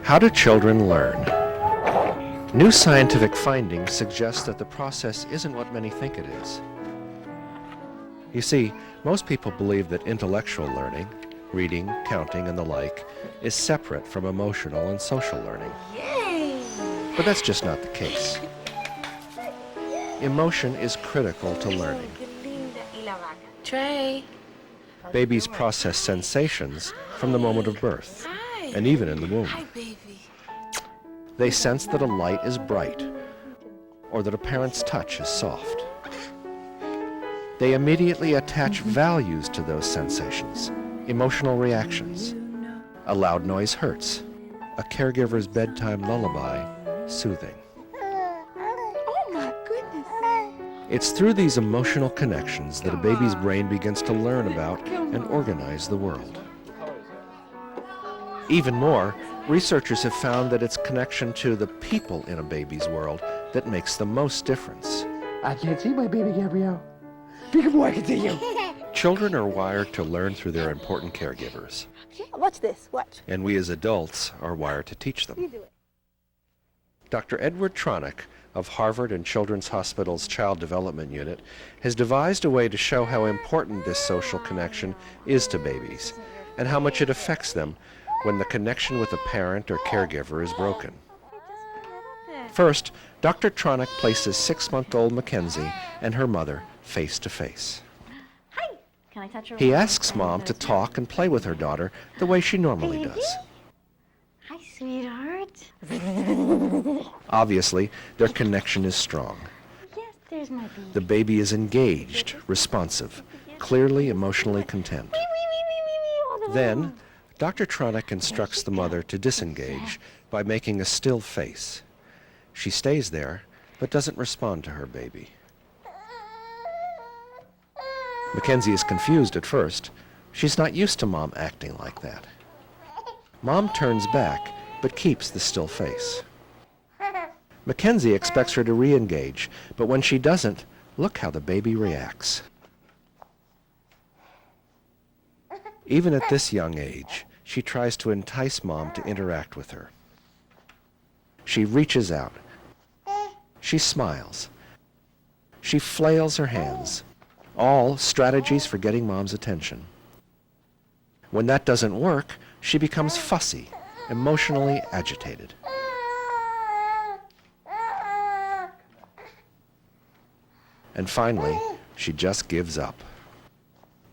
How do children learn? New scientific findings suggest that the process isn't what many think it is. You see, most people believe that intellectual learning, reading, counting, and the like, is separate from emotional and social learning. Yay! But that's just not the case. Emotion is critical to learning. Trey. Babies process sensations from the moment of birth, Hi. and even in the womb. Hi, baby. They sense that a light is bright, or that a parent's touch is soft. They immediately attach values to those sensations, emotional reactions. A loud noise hurts, a caregiver's bedtime lullaby soothing. Oh my goodness. It's through these emotional connections that a baby's brain begins to learn about and organize the world. Even more, researchers have found that it's connection to the people in a baby's world that makes the most difference. I can't see my baby, Gabrielle. Peekaboo, I can see you. Children are wired to learn through their important caregivers, Watch this, watch. and we as adults are wired to teach You them. do it. Dr. Edward Tronick of Harvard and Children's Hospital's Child Development Unit has devised a way to show how important this social connection is to babies and how much it affects them when the connection with a parent or caregiver is broken. First, Dr. Tronick places 6-month-old Mackenzie and her mother face to face. Hi. Can I touch her? He asks Mom to talk and play with her daughter the way she normally does. Hi, sweetheart. Obviously, their connection is strong. Yes, there's my baby. The baby is engaged, responsive, clearly emotionally content. Then, Dr. Tronick instructs the mother to disengage by making a still face. She stays there, but doesn't respond to her baby. Mackenzie is confused at first. She's not used to Mom acting like that. Mom turns back, but keeps the still face. Mackenzie expects her to re-engage, but when she doesn't, look how the baby reacts. Even at this young age, she tries to entice Mom to interact with her. She reaches out. She smiles. She flails her hands. All strategies for getting Mom's attention. When that doesn't work, she becomes fussy, emotionally agitated. And finally, she just gives up.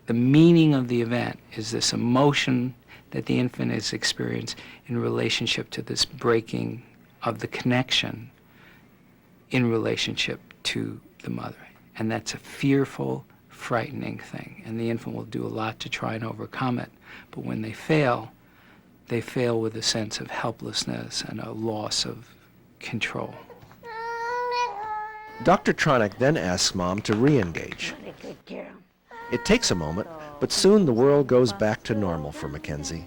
The meaning of the event is this emotion that the infant is experiencing in relationship to this breaking of the connection in relationship to the mother. And that's a fearful, frightening thing. And the infant will do a lot to try and overcome it. But when they fail with a sense of helplessness and a loss of control. Dr. Tronick then asks Mom to re-engage. Good girl. It takes a moment, but soon the world goes back to normal for Mackenzie.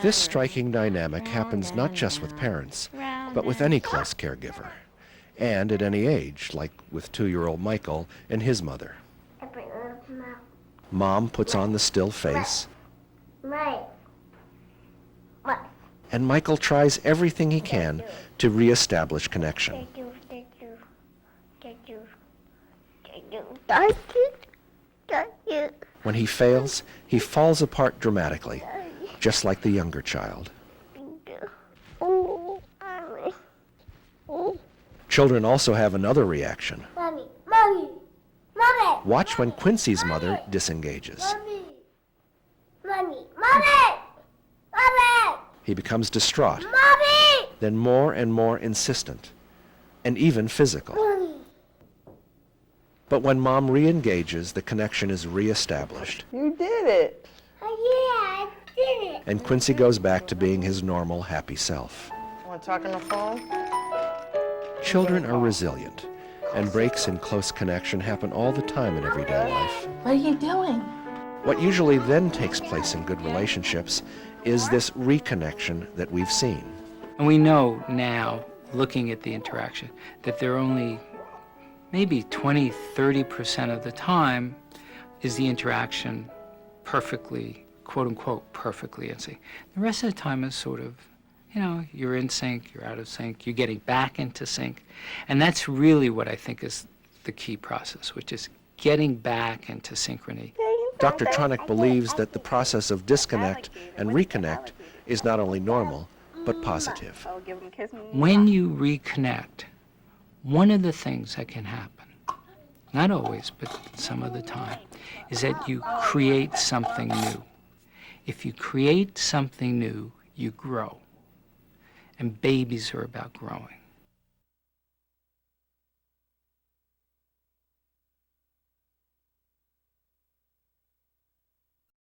This striking dynamic happens not just with parents, but with any close caregiver, and at any age, like with 2-year-old Michael and his mother. Mom puts on the still face, and Michael tries everything he can to reestablish connection. When he fails, he falls apart dramatically, just like the younger child. Children also have another reaction. Watch when Quincy's mother disengages. He becomes distraught, then more and more insistent, and even physical. But when Mom re-engages, the connection is re-established. You did it. I did it. And Quincy goes back to being his normal, happy self. Want to talk on the phone? Children are resilient, and breaks in close connection happen all the time in everyday life. What are you doing? What usually then takes place in good relationships is this reconnection that we've seen. And we know now, looking at the interaction, that there are only maybe 20-30% of the time is the interaction perfectly quote unquote perfectly in sync. The rest of the time is sort of, you know, you're in sync, you're out of sync, you're getting back into sync. And that's really what I think is the key process, which is getting back into synchrony. Dr. Tronick believes that the process of disconnect and reconnect is not only normal, but positive. When you reconnect, one of the things that can happen, not always, but some of the time, is that you create something new. If you create something new, you grow. And babies are about growing.